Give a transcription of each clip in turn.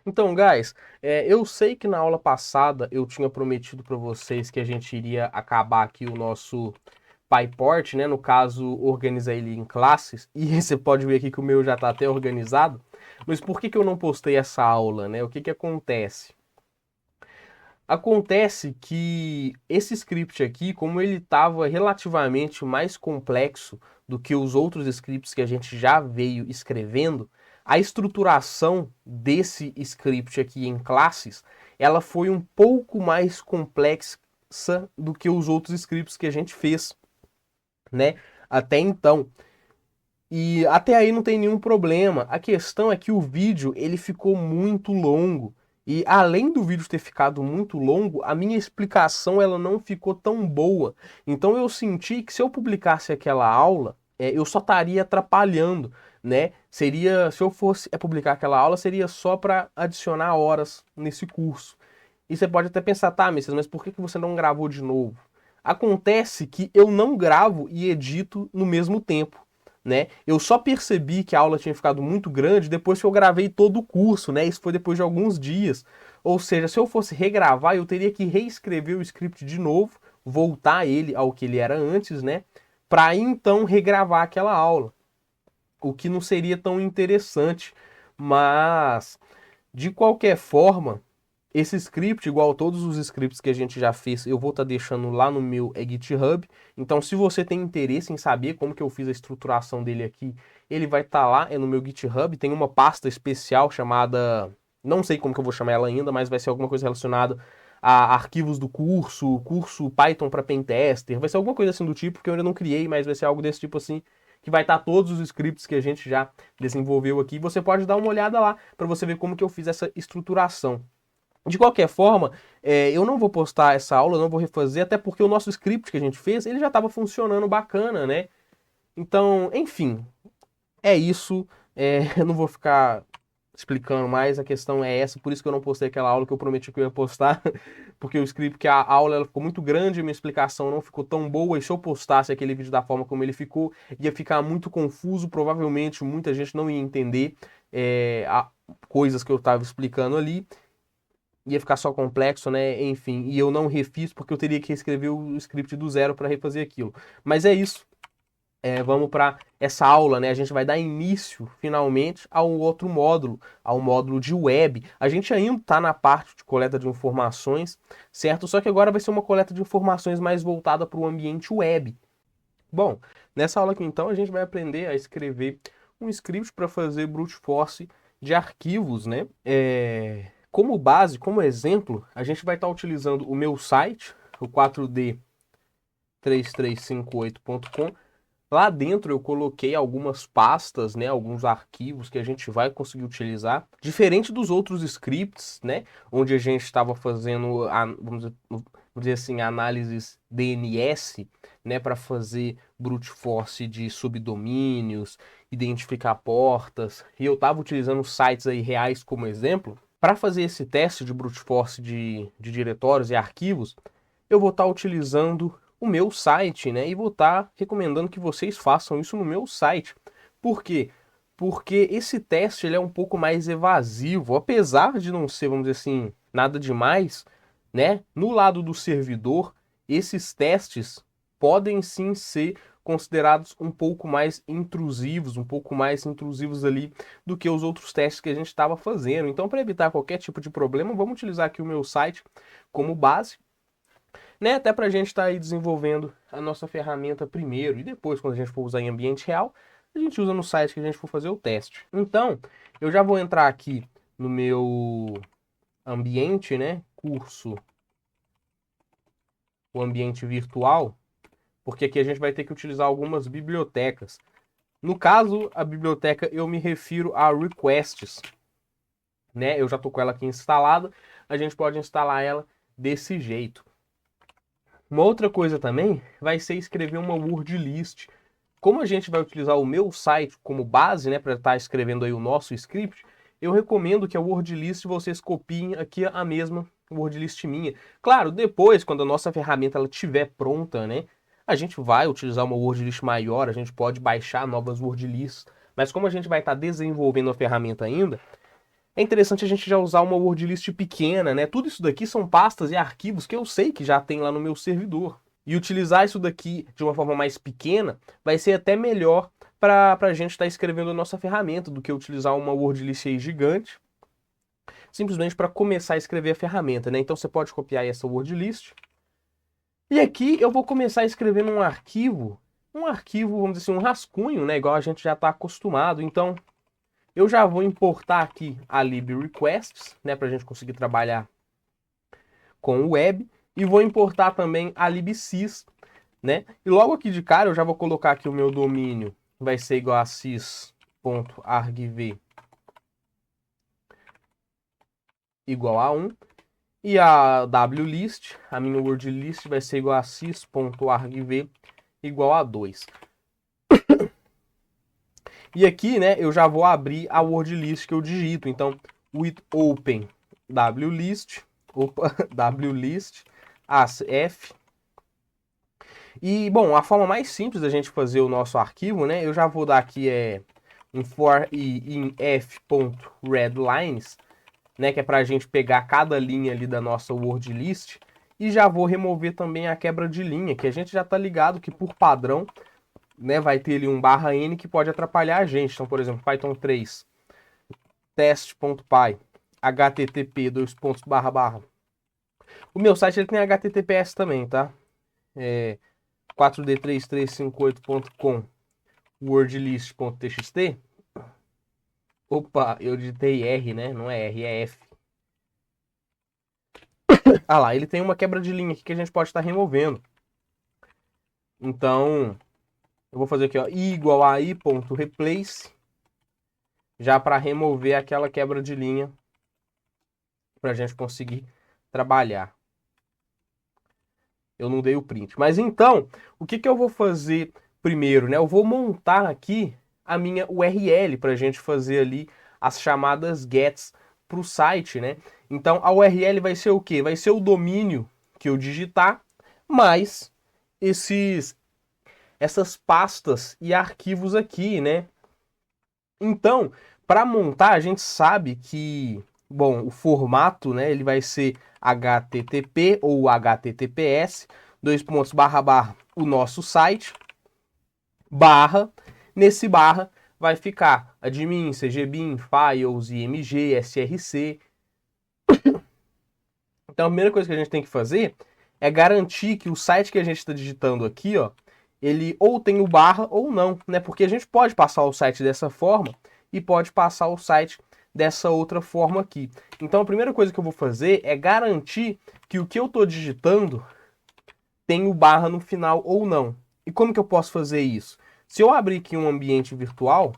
Então, guys, eu sei que na aula passada eu tinha prometido para vocês que a gente iria acabar aqui o nosso PyPort, né? No caso, organizar ele em classes. E você pode ver aqui que o meu já está até organizado. Mas por que que eu não postei essa aula, né? O que que acontece? Acontece que esse script aqui, como ele estava relativamente mais complexo do que os outros scripts que a gente já veio escrevendo, a estruturação desse script aqui em classes, ela foi um pouco mais complexa do que os outros scripts que a gente fez, né? Até então. E até aí não tem nenhum problema. A questão é que o vídeo ele ficou muito longo. E além do vídeo ter ficado muito longo, a minha explicação ela não ficou tão boa. Então eu senti que se eu publicasse aquela aula, eu só estaria atrapalhando, né? Seria, se eu fosse publicar aquela aula, seria só para adicionar horas nesse curso. E você pode até pensar, tá, Messias, mas por que que você não gravou de novo? Acontece que eu não gravo e edito no mesmo tempo, né? Eu só percebi que a aula tinha ficado muito grande depois que eu gravei todo o curso, né? Isso foi depois de alguns dias. Ou seja, se eu fosse regravar, eu teria que reescrever o script de novo, voltar ele ao que ele era antes, né? Para então regravar aquela aula. O que não seria tão interessante, mas de qualquer forma, esse script, igual a todos os scripts que a gente já fez, eu vou estar deixando lá no meu GitHub. Então, se você tem interesse em saber como que eu fiz a estruturação dele aqui, ele vai estar lá, no meu GitHub. Tem uma pasta especial chamada, não sei como que eu vou chamar ela ainda, mas vai ser alguma coisa relacionada a arquivos do curso Python para Pentester. Vai ser alguma coisa assim do tipo, que eu ainda não criei, mas vai ser algo desse tipo assim, que vai estar todos os scripts que a gente já desenvolveu aqui. Você pode dar uma olhada lá para você ver como que eu fiz essa estruturação. De qualquer forma, eu não vou postar essa aula, não vou refazer, até porque o nosso script que a gente fez, ele já estava funcionando bacana, né? Então, enfim, é isso. Eu não vou ficar explicando mais, a questão é essa, por isso que eu não postei aquela aula que eu prometi que eu ia postar, porque o script, que a aula ela ficou muito grande, a minha explicação não ficou tão boa, e se eu postasse aquele vídeo da forma como ele ficou, ia ficar muito confuso, provavelmente muita gente não ia entender coisas que eu estava explicando ali, ia ficar só complexo, né? Enfim, e eu não refiz porque eu teria que reescrever o script do zero para refazer aquilo. Mas é isso. Vamos para essa aula, né? A gente vai dar início, finalmente, ao outro módulo, ao módulo de web. A gente ainda está na parte de coleta de informações, certo? Só que agora vai ser uma coleta de informações mais voltada para o ambiente web. Bom, nessa aula aqui então a gente vai aprender a escrever um script para fazer brute force de arquivos, né? Como base, como exemplo, a gente vai estar utilizando o meu site, o 4D3358.com. Lá dentro eu coloquei algumas pastas, né, alguns arquivos que a gente vai conseguir utilizar, diferente dos outros scripts, né, onde a gente estava fazendo, vamos dizer assim, análises DNS, né, para fazer brute force de subdomínios, identificar portas, e eu estava utilizando sites aí reais como exemplo. Para fazer esse teste de brute force de diretórios e arquivos, eu vou estar utilizando o meu site, né? E vou estar recomendando que vocês façam isso no meu site. Por quê? Porque esse teste ele é um pouco mais evasivo, apesar de não ser, vamos dizer assim, nada demais, né? No lado do servidor, esses testes podem sim ser considerados um pouco mais intrusivos ali do que os outros testes que a gente estava fazendo. Então, para evitar qualquer tipo de problema, vamos utilizar aqui o meu site como base, né? Até para a gente estar aí desenvolvendo a nossa ferramenta primeiro e depois, quando a gente for usar em ambiente real, a gente usa no site que a gente for fazer o teste. Então, eu já vou entrar aqui no meu ambiente, né? Curso, o ambiente virtual, porque aqui a gente vai ter que utilizar algumas bibliotecas. No caso, a biblioteca eu me refiro a requests, né? Eu já estou com ela aqui instalada, a gente pode instalar ela desse jeito. Uma outra coisa também vai ser escrever uma word list. Como a gente vai utilizar o meu site como base, né, para estar escrevendo aí o nosso script, eu recomendo que a word list vocês copiem aqui a mesma word list minha. Claro, depois, quando a nossa ferramenta ela estiver pronta, né, a gente vai utilizar uma word list maior, a gente pode baixar novas word lists, mas como a gente vai estar desenvolvendo a ferramenta ainda, é interessante a gente já usar uma word list pequena, né? Tudo isso daqui são pastas e arquivos que eu sei que já tem lá no meu servidor. E utilizar isso daqui de uma forma mais pequena vai ser até melhor para a gente estar escrevendo a nossa ferramenta do que utilizar uma word list aí gigante, simplesmente para começar a escrever a ferramenta, né? Então você pode copiar essa word list. E aqui eu vou começar escrevendo um arquivo, vamos dizer assim, um rascunho, né? Igual a gente já está acostumado. Então eu já vou importar aqui a librequests, né? Para a gente conseguir trabalhar com o web. E vou importar também a libsys, né? E logo aqui de cara eu já vou colocar aqui o meu domínio, vai ser igual a sys.argv igual a 1. E a wlist, a minha word list, vai ser igual a sys.argv igual a 2. E aqui, né, eu já vou abrir a word list que eu digito. Então, with open wlist, wlist, as f. E, bom, a forma mais simples da gente fazer o nosso arquivo, né, eu já vou dar aqui um for i in f.readlines, né, que é para a gente pegar cada linha ali da nossa word list. E já vou remover também a quebra de linha, que a gente já está ligado que por padrão, né, vai ter ali um /n que pode atrapalhar a gente. Então, por exemplo, Python 3, test.py, http, O meu site ele tem https também, tá? 4d3358.com, wordlist.txt. Opa, eu digitei R, né? Não é R, é F. Ah lá, ele tem uma quebra de linha aqui que a gente pode estar removendo. Então, eu vou fazer aqui, ó, i igual a i.replace, já para remover aquela quebra de linha, para a gente conseguir trabalhar. Eu não dei o print. Mas então, o que eu vou fazer primeiro, né? Eu vou montar aqui a minha URL para a gente fazer ali as chamadas gets para o site, né? Então, a URL vai ser o quê? Vai ser o domínio que eu digitar, mais essas pastas e arquivos aqui, né? Então, para montar, a gente sabe que, bom, o formato, né, ele vai ser HTTP ou HTTPS, o nosso site, nesse barra vai ficar admin, cgbin, files, img, src. Então, a primeira coisa que a gente tem que fazer é garantir que o site que a gente está digitando aqui, ó, ele ou tem o barra ou não, né? Porque a gente pode passar o site dessa forma e pode passar o site dessa outra forma aqui. Então a primeira coisa que eu vou fazer é garantir que o que eu estou digitando tem o barra no final ou não. E como que eu posso fazer isso? Se eu abrir aqui um ambiente virtual,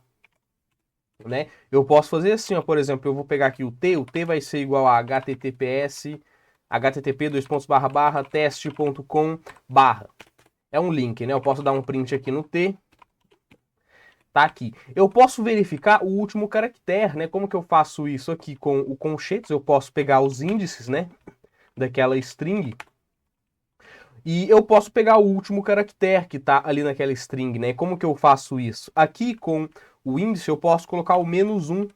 né, eu posso fazer assim, ó, por exemplo, eu vou pegar aqui o T vai ser igual a http://test.com/. É um link, né? Eu posso dar um print aqui no T. Tá aqui. Eu posso verificar o último caractere, né? Como que eu faço isso aqui com o conchetes? Eu posso pegar os índices, né? Daquela string. E eu posso pegar o último caractere que tá ali naquela string, né? Como que eu faço isso? Aqui com o índice eu posso colocar o -1.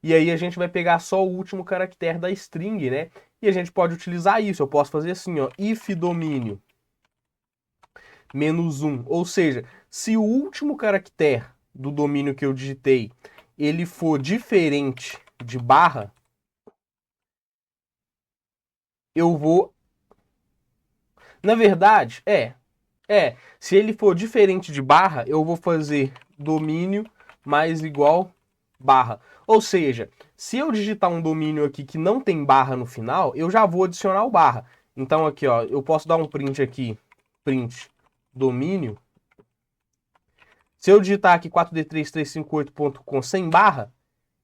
E aí a gente vai pegar só o último caractere da string, né? E a gente pode utilizar isso. Eu posso fazer assim, ó. If domínio -1. Ou seja, se o último caractere do domínio que eu digitei ele for diferente de barra, eu vou... Na verdade, se ele for diferente de barra, eu vou fazer domínio mais igual barra. Ou seja, se eu digitar um domínio aqui que não tem barra no final, eu já vou adicionar o barra. Então aqui, ó, eu posso dar um print aqui, print domínio. Se eu digitar aqui 4d3358.com sem barra,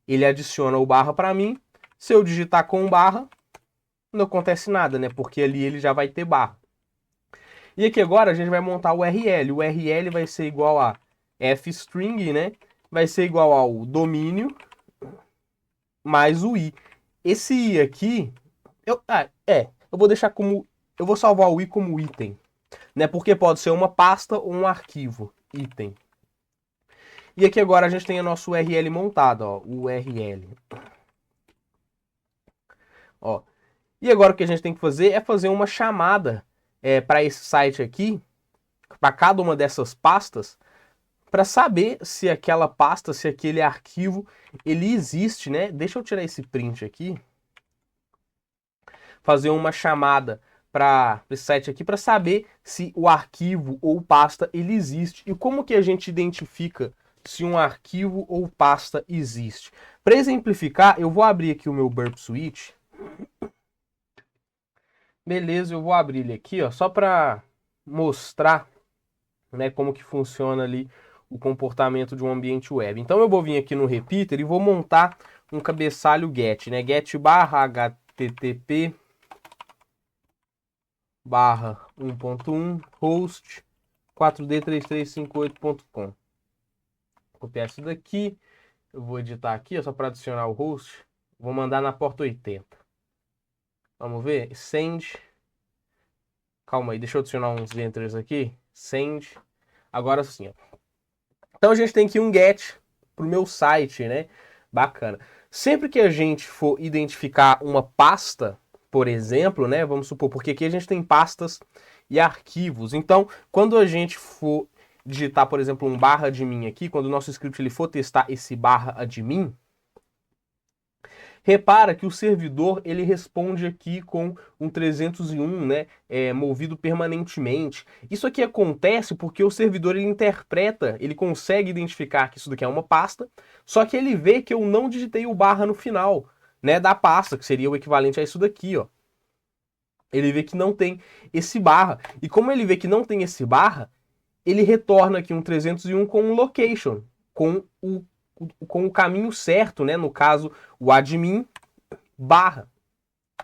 ele adiciona o barra para mim. Se eu digitar com barra, não acontece nada, né? Porque ali ele já vai ter barra. E aqui agora a gente vai montar o URL. O URL vai ser igual a fstring, né? Vai ser igual ao domínio mais o i. Esse i aqui, eu vou deixar como... Eu vou salvar o i como item, né? Porque pode ser uma pasta ou um arquivo, item. E aqui agora a gente tem a nossa URL montada, ó, URL. Ó. E agora o que a gente tem que fazer é fazer uma chamada para esse site aqui, para cada uma dessas pastas, para saber se aquela pasta, se aquele arquivo, ele existe, né? Deixa eu tirar esse print aqui. Fazer uma chamada para esse site aqui para saber se o arquivo ou pasta ele existe. E como que a gente identifica se um arquivo ou pasta existe? Para exemplificar, eu vou abrir aqui o meu Burp Suite. Beleza, eu vou abrir ele aqui, ó, só para mostrar, né, como que funciona ali o comportamento de um ambiente web. Então eu vou vir aqui no repeater e vou montar um cabeçalho get, né? Get barra http barra 1.1 host 4d3358.com. Copiar isso daqui, eu vou editar aqui, só para adicionar o host, vou mandar na porta 80. Vamos ver, send. Calma aí, deixa eu adicionar uns enters aqui. Send. Agora sim, ó. Então a gente tem aqui um get pro meu site, né? Bacana. Sempre que a gente for identificar uma pasta, por exemplo, né? Vamos supor, porque aqui a gente tem pastas e arquivos. Então, quando a gente for digitar, por exemplo, um barra admin aqui, quando o nosso script ele for testar esse barra admin, repara que o servidor ele responde aqui com um 301, né, movido permanentemente. Isso aqui acontece porque o servidor ele interpreta, ele consegue identificar que isso daqui é uma pasta, só que ele vê que eu não digitei o barra no final, né, da pasta, que seria o equivalente a isso daqui, ó. Ele vê que não tem esse barra. E como ele vê que não tem esse barra, ele retorna aqui um 301 com um location, com o caminho certo, né? No caso, o admin barra.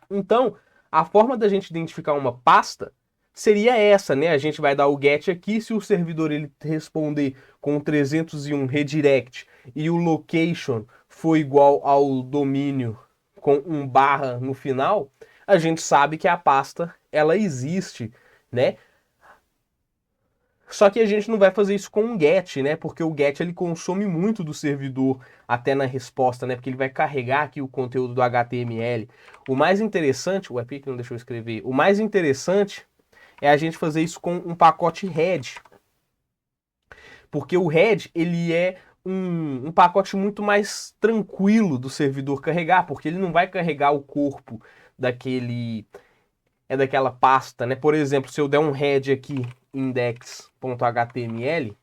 Então, a forma da gente identificar uma pasta seria essa, né? A gente vai dar o get aqui, se o servidor ele responder com 301 redirect e o location for igual ao domínio com um barra no final, a gente sabe que a pasta ela existe, né? Só que a gente não vai fazer isso com um get, né? Porque o get ele consome muito do servidor até na resposta, né? Porque ele vai carregar aqui o conteúdo do HTML. O mais interessante, o Epic não deixou eu escrever. O mais interessante é a gente fazer isso com um pacote head. Porque o head, ele é um pacote muito mais tranquilo do servidor carregar, porque ele não vai carregar o corpo daquela pasta, né? Por exemplo, se eu der um head aqui, index.html,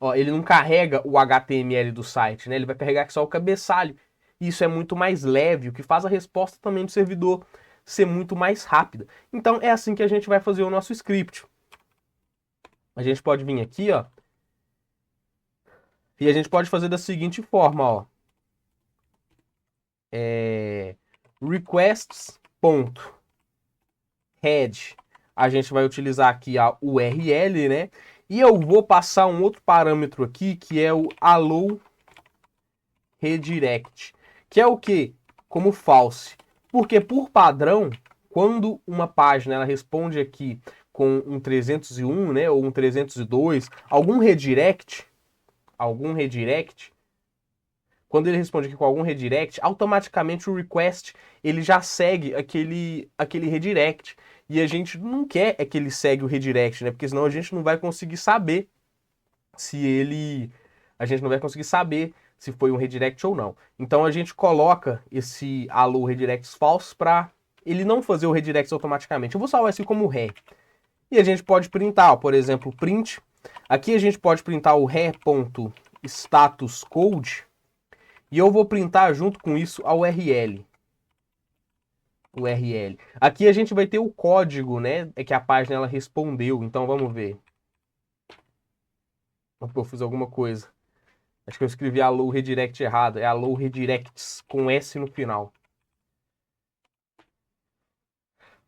ó, ele não carrega o HTML do site, né? Ele vai carregar só o cabeçalho. Isso é muito mais leve, o que faz a resposta também do servidor ser muito mais rápida. Então é assim que a gente vai fazer o nosso script. A gente pode vir aqui, ó, e a gente pode fazer da seguinte forma, ó. Requests.head. A gente vai utilizar aqui a URL, né? E eu vou passar um outro parâmetro aqui, que é o allow redirect, que é o que? Como false. Porque por padrão, quando uma página ela responde aqui com um 301, né, ou um 302, algum redirect, quando ele responde aqui com algum redirect, automaticamente o request ele já segue aquele redirect. E a gente não quer é que ele segue o redirect, né? Porque senão a gente não vai conseguir saber a gente não vai conseguir saber se foi um redirect ou não. Então a gente coloca esse allow redirects false para ele não fazer o redirect automaticamente. Eu vou salvar isso como ré. E a gente pode printar, ó, por exemplo, print. Aqui a gente pode printar o ré.statuscode e eu vou printar junto com isso a URL. Aqui a gente vai ter o código, né? É que a página ela respondeu. Então vamos ver. Eu fiz alguma coisa. Acho que eu escrevi allow redirect errado. É allow redirects com S no final.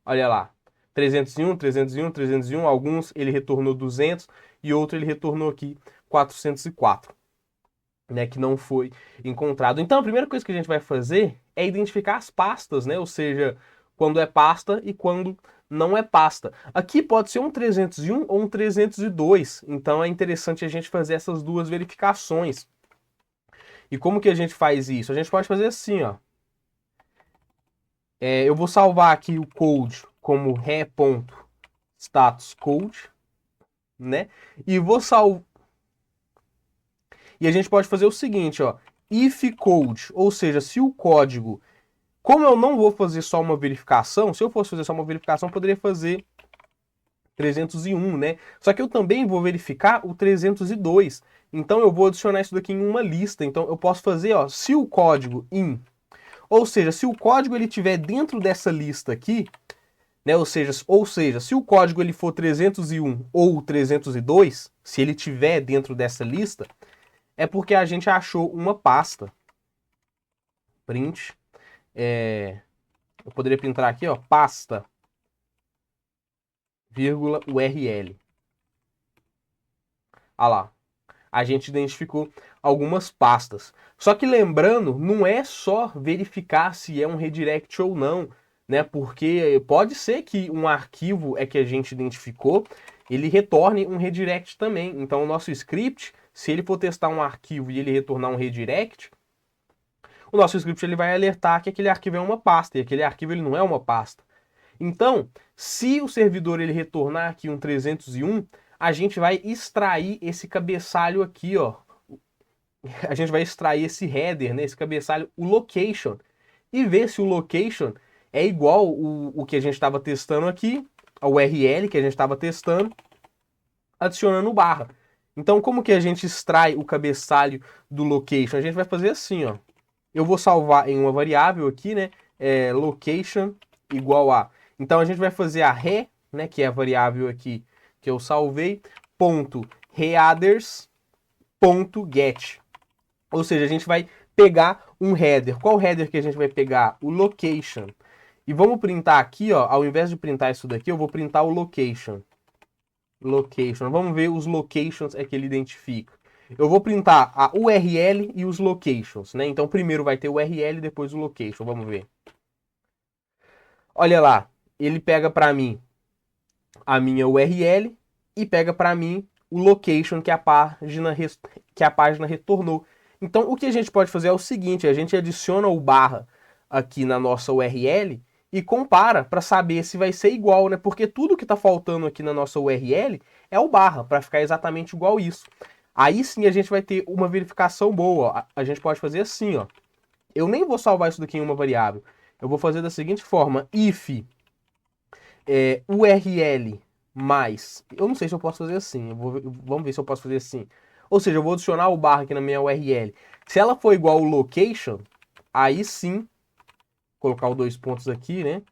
Olha lá. 301, 301, 301. Alguns ele retornou 200 e outro ele retornou aqui 404. Né, que não foi encontrado. Então a primeira coisa que a gente vai fazer é identificar as pastas, né? Ou seja, quando é pasta e quando não é pasta. Aqui pode ser um 301 ou um 302. Então é interessante a gente fazer essas duas verificações. E como que a gente faz isso? A gente pode fazer assim, ó. Eu vou salvar aqui o code como re.statuscode, né? E vou salvar. E a gente pode fazer o seguinte, ó, if code, ou seja, se o código, como eu não vou fazer só uma verificação, se eu fosse fazer só uma verificação, eu poderia fazer 301, né? Só que eu também vou verificar o 302. Então eu vou adicionar isso daqui em uma lista. Então eu posso fazer, ó, se o código in, ou seja, se o código ele tiver dentro dessa lista aqui, né? Ou seja, se o código ele for 301 ou 302, se ele tiver dentro dessa lista, é porque a gente achou uma pasta. Print. Eu poderia printar aqui, ó, pasta, vírgula, URL. Ah lá. A gente identificou algumas pastas. Só que lembrando, não é só verificar se é um redirect ou não, né? Porque pode ser que um arquivo é que a gente identificou, ele retorne um redirect também. Então o nosso script, se ele for testar um arquivo e ele retornar um redirect, o nosso script ele vai alertar que aquele arquivo é uma pasta, e aquele arquivo ele não é uma pasta. Então, se o servidor ele retornar aqui um 301, a gente vai extrair esse cabeçalho aqui, ó. A gente vai extrair esse header, né, esse cabeçalho, o location, e ver se o location é igual o que a gente estava testando aqui, a URL que a gente estava testando, adicionando barra. Então, como que a gente extrai o cabeçalho do location? A gente vai fazer assim, ó. Eu vou salvar em uma variável aqui, né, location igual a. Então, a gente vai fazer a re, né, que é a variável aqui que eu salvei, ponto readers, ponto get. Ou seja, a gente vai pegar um header. Qual header que a gente vai pegar? O location. E vamos printar aqui, ó, ao invés de printar isso daqui, eu vou printar o location. Location. Vamos ver os locations que ele identifica. Eu vou printar a URL e os locations, né? Então primeiro vai ter o URL, depois o location. Vamos ver. Olha lá, ele pega para mim a minha URL e pega para mim o location que a página retornou. Então o que a gente pode fazer é o seguinte, a gente adiciona o barra aqui na nossa URL e compara para saber se vai ser igual, né? Porque tudo que está faltando aqui na nossa URL é o barra, para ficar exatamente igual isso. Aí sim a gente vai ter uma verificação boa. A gente pode fazer assim, ó. Eu nem vou salvar isso daqui em uma variável. Eu vou fazer da seguinte forma, if URL mais, eu não sei se eu posso fazer assim, vamos ver se eu posso fazer assim. Ou seja, eu vou adicionar o barra aqui na minha URL. Se ela for igual ao location, aí sim, colocar os dois pontos aqui, né?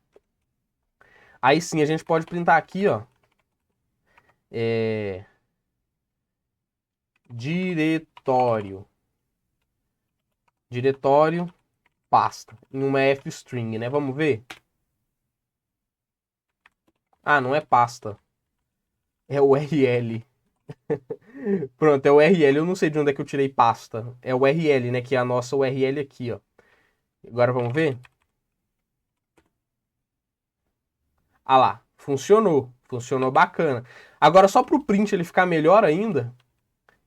Aí sim a gente pode printar aqui, ó. Diretório. Diretório, pasta. Em uma f-string, né? Vamos ver? Ah, não é pasta. É URL. Pronto, é URL. Eu não sei de onde é que eu tirei pasta. É URL, né? Que é a nossa URL aqui, ó. Agora vamos ver? Ah lá, funcionou. Funcionou bacana. Agora, só para o print ele ficar melhor ainda,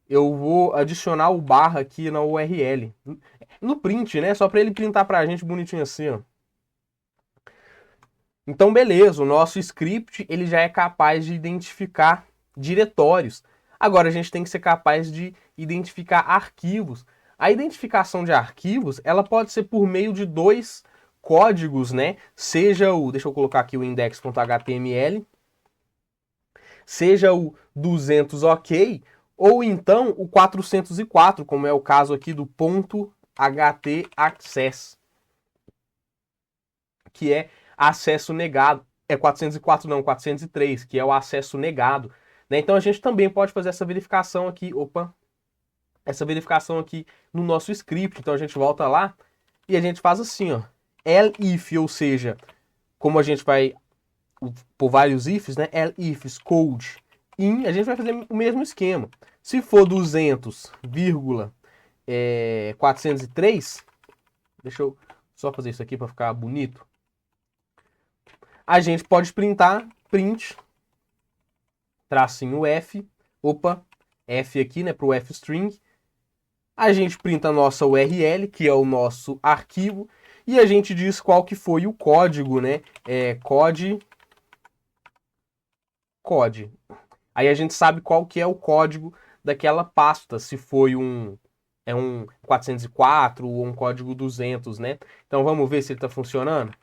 eu vou adicionar o barra aqui na URL. No print, né? Só para ele printar para a gente bonitinho assim, ó. Então, beleza, o nosso script ele já é capaz de identificar diretórios. Agora, a gente tem que ser capaz de identificar arquivos. A identificação de arquivos, ela pode ser por meio de dois códigos, né? Seja o, deixa eu colocar aqui o index.html, seja o 200 ok, ou então o 404, como é o caso aqui do ponto .htaccess, que é acesso negado. É 404 não, 403, que é o acesso negado. Né? Então a gente também pode fazer essa verificação aqui, essa verificação aqui no nosso script. Então a gente volta lá e a gente faz assim, ó, elif, ou seja, como a gente vai por vários ifs, né? Elifs code in, a gente vai fazer o mesmo esquema. Se for 200, 403, deixa eu só fazer isso aqui para ficar bonito. A gente pode printar, print, tracinho F, F aqui, né, para o F-string, A gente printa a nossa URL, que é o nosso arquivo, e a gente diz qual que foi o código, né? Code. Aí a gente sabe qual que é o código daquela pasta, se foi um 404 ou um código 200, né? Então vamos ver se ele está funcionando.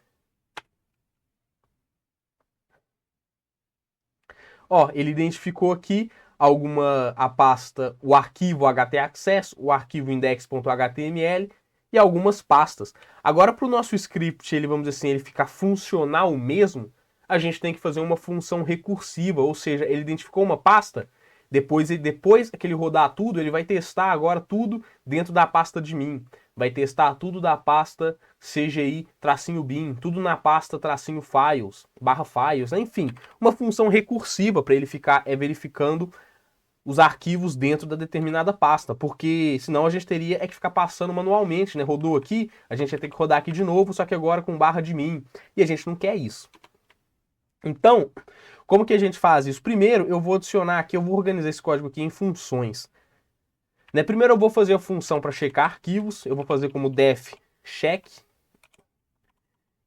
Ó, ele identificou aqui a pasta, o arquivo htaccess, o arquivo index.html e algumas pastas. Agora, para o nosso script, ele, vamos dizer assim, ele ficar funcional mesmo, a gente tem que fazer uma função recursiva, ou seja, ele identificou uma pasta, depois que ele rodar tudo, ele vai testar agora tudo dentro da pasta de mim. Vai testar tudo da pasta CGI-bin, tudo na pasta -files, /files, né? Enfim, uma função recursiva para ele ficar verificando os arquivos dentro da determinada pasta, porque senão a gente teria que ficar passando manualmente, né? Rodou aqui, a gente ia ter que rodar aqui de novo, só que agora com /min, e a gente não quer isso. Então, como que a gente faz isso? Primeiro, eu vou adicionar aqui, eu vou organizar esse código aqui em funções. Né? Primeiro eu vou fazer a função para checar arquivos, eu vou fazer como def check.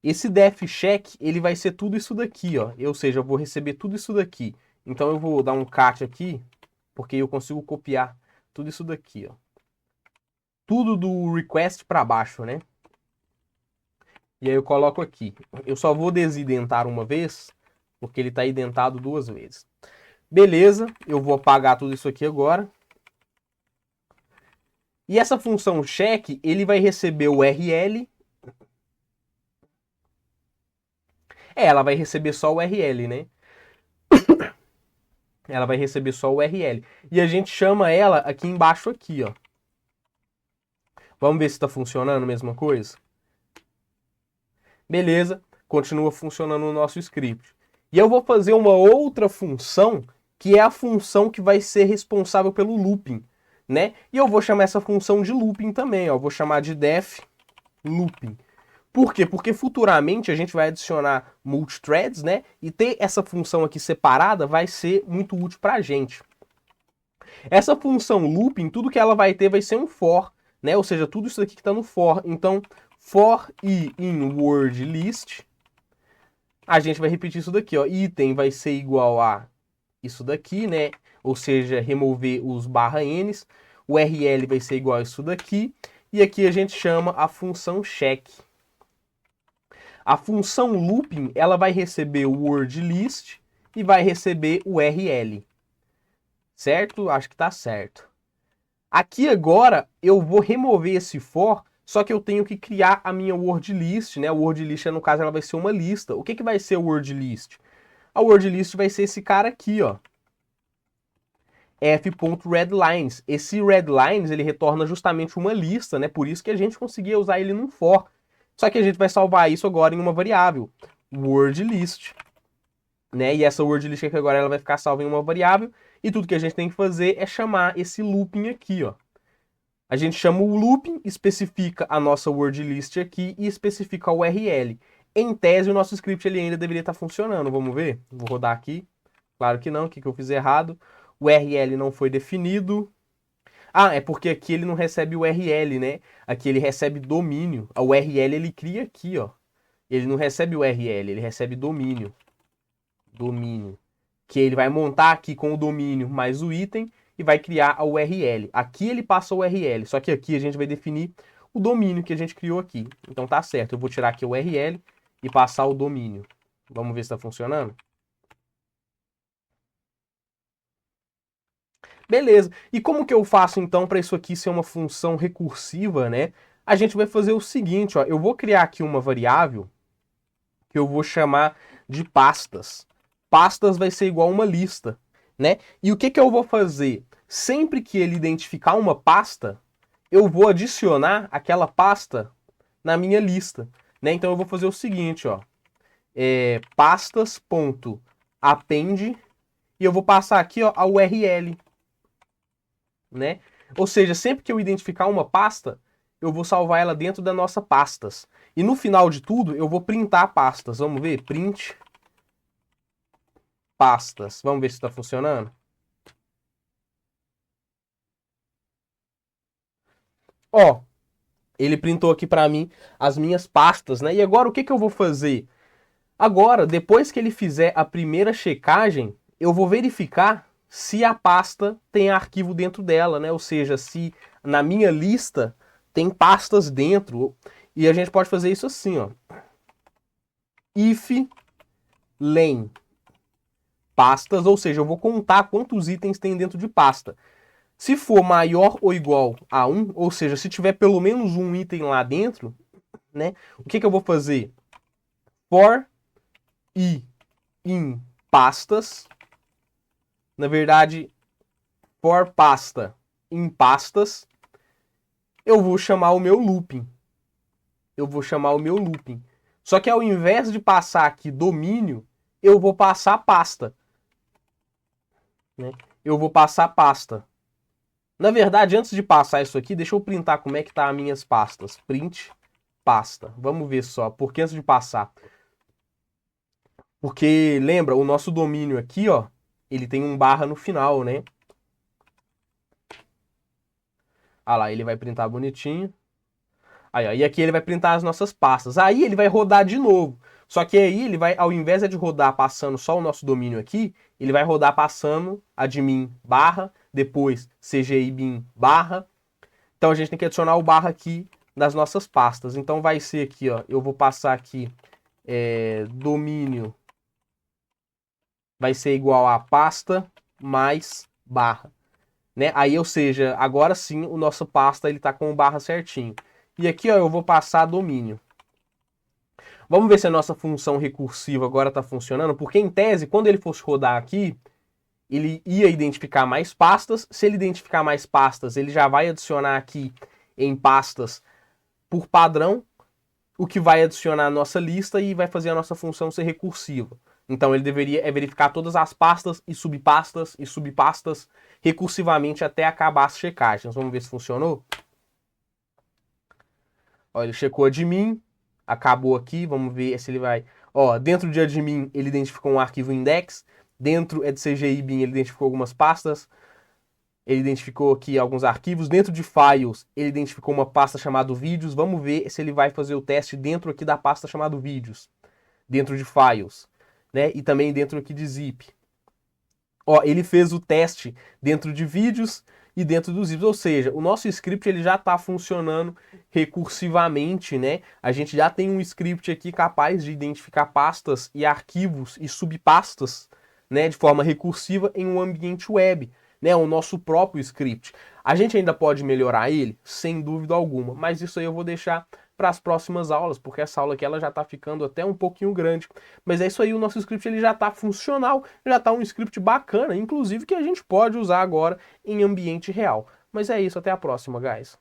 Esse def check, ele vai ser tudo isso daqui, ó. Ou seja, eu vou receber tudo isso daqui. Então eu vou dar um cat aqui, porque eu consigo copiar tudo isso daqui, ó. Tudo do request para baixo, né? E aí eu coloco aqui. Eu só vou desidentar uma vez, porque ele está identado duas vezes. Beleza, eu vou apagar tudo isso aqui agora. E essa função check, ele vai receber o URL. Ela vai receber só o URL, né? Ela vai receber só o URL. E a gente chama ela aqui embaixo aqui, ó. Vamos ver se está funcionando a mesma coisa? Beleza, continua funcionando o nosso script. E eu vou fazer uma outra função, que é a função que vai ser responsável pelo looping, né? E eu vou chamar essa função de looping também, ó. Vou chamar de def looping. Por quê? Porque futuramente a gente vai adicionar multithreads, né? E ter essa função aqui separada vai ser muito útil para a gente. Essa função looping, tudo que ela vai ter vai ser um for, né? Ou seja, tudo isso aqui que está no for. Então, for i in word list, a gente vai repetir isso daqui, ó. Item vai ser igual a isso daqui, né? Ou seja, remover os /n's. O URL vai ser igual a isso daqui. E aqui a gente chama a função check. A função looping, ela vai receber o word list e vai receber o URL. Certo? Acho que tá certo. Aqui agora eu vou remover esse for, só que eu tenho que criar a minha word list, né? A word list, no caso, ela vai ser uma lista. O que que vai ser o word list? A word list vai ser esse cara aqui, ó. f.readlines. Esse readlines, ele retorna justamente uma lista, né? Por isso que a gente conseguia usar ele num for. Só que a gente vai salvar isso agora em uma variável, word list, né? E essa word list aqui agora ela vai ficar salva em uma variável e tudo que a gente tem que fazer é chamar esse looping aqui, ó. A gente chama o looping, especifica a nossa word list aqui e especifica o URL. Em tese, o nosso script ele ainda deveria estar funcionando. Vamos ver? Vou rodar aqui. Claro que não, o que eu fiz errado? O URL não foi definido. Ah, é porque aqui ele não recebe o URL, né? Aqui ele recebe domínio. A URL ele cria aqui, ó. Ele não recebe o URL, ele recebe domínio. Domínio. Que ele vai montar aqui com o domínio mais o item e vai criar a URL. Aqui ele passa o URL, só que aqui a gente vai definir o domínio que a gente criou aqui. Então tá certo, eu vou tirar aqui o URL e passar o domínio. Vamos ver se está funcionando? Beleza. E como que eu faço então para isso aqui ser uma função recursiva, né? A gente vai fazer o seguinte, ó, eu vou criar aqui uma variável que eu vou chamar de pastas. Pastas vai ser igual a uma lista, né? E o que que eu vou fazer? Sempre que ele identificar uma pasta, eu vou adicionar aquela pasta na minha lista, né? Então eu vou fazer o seguinte, ó, pastas.append e eu vou passar aqui, ó, a URL, né? Ou seja, sempre que eu identificar uma pasta, eu vou salvar ela dentro da nossa pastas. E no final de tudo, eu vou printar pastas. Vamos ver? Print pastas. Vamos ver se está funcionando? Ó, ele printou aqui para mim as minhas pastas, né? E agora o que eu vou fazer? Agora, depois que ele fizer a primeira checagem, eu vou verificar se a pasta tem arquivo dentro dela, né? Ou seja, se na minha lista tem pastas dentro. E a gente pode fazer isso assim, ó. If len pastas, ou seja, eu vou contar quantos itens tem dentro de pasta. Se for maior ou igual a 1, ou seja, se tiver pelo menos um item lá dentro, né? O que eu vou fazer? For i em pastas, na verdade, for pasta em pastas, eu vou chamar o meu looping. Só que ao invés de passar aqui domínio, eu vou passar pasta. Né? Eu vou passar pasta. Na verdade, antes de passar isso aqui, deixa eu printar como é que tá as minhas pastas. Print pasta. Vamos ver só, porque antes de passar. Porque, lembra, o nosso domínio aqui, ó, ele tem um barra no final, né? Ah lá, ele vai printar bonitinho. Aí, ó, e aqui ele vai printar as nossas pastas. Aí ele vai rodar de novo. Só que aí ele vai, ao invés de rodar passando só o nosso domínio aqui, ele vai rodar passando admin barra, depois CGI bin barra. Então a gente tem que adicionar o barra aqui nas nossas pastas. Então vai ser aqui, ó, eu vou passar aqui domínio vai ser igual a pasta mais barra. Né? Aí, ou seja, agora sim o nosso pasta ele tá com o barra certinho. E aqui, ó, eu vou passar domínio. Vamos ver se a nossa função recursiva agora está funcionando, porque em tese, quando ele fosse rodar aqui, ele ia identificar mais pastas. Se ele identificar mais pastas, ele já vai adicionar aqui em pastas por padrão, o que vai adicionar a nossa lista e vai fazer a nossa função ser recursiva. Então ele deveria verificar todas as pastas e subpastas recursivamente até acabar as checagens. Vamos ver se funcionou? Ó, ele checou admin, acabou aqui, vamos ver se ele vai... Ó, dentro de admin ele identificou um arquivo index, dentro de CGI bin ele identificou algumas pastas, ele identificou aqui alguns arquivos, dentro de files ele identificou uma pasta chamada vídeos, vamos ver se ele vai fazer o teste dentro aqui da pasta chamada vídeos, dentro de files, né? E também dentro aqui de zip. Ó, ele fez o teste dentro de vídeos e dentro dos zips, ou seja, o nosso script ele já está funcionando recursivamente, né? A gente já tem um script aqui capaz de identificar pastas e arquivos e subpastas, né, de forma recursiva em um ambiente web, né? O nosso próprio script. A gente ainda pode melhorar ele, sem dúvida alguma, mas isso aí eu vou deixar para as próximas aulas, porque essa aula aqui ela já está ficando até um pouquinho grande. Mas é isso aí, o nosso script ele já está funcional, já está um script bacana, inclusive que a gente pode usar agora em ambiente real. Mas é isso, até a próxima, guys.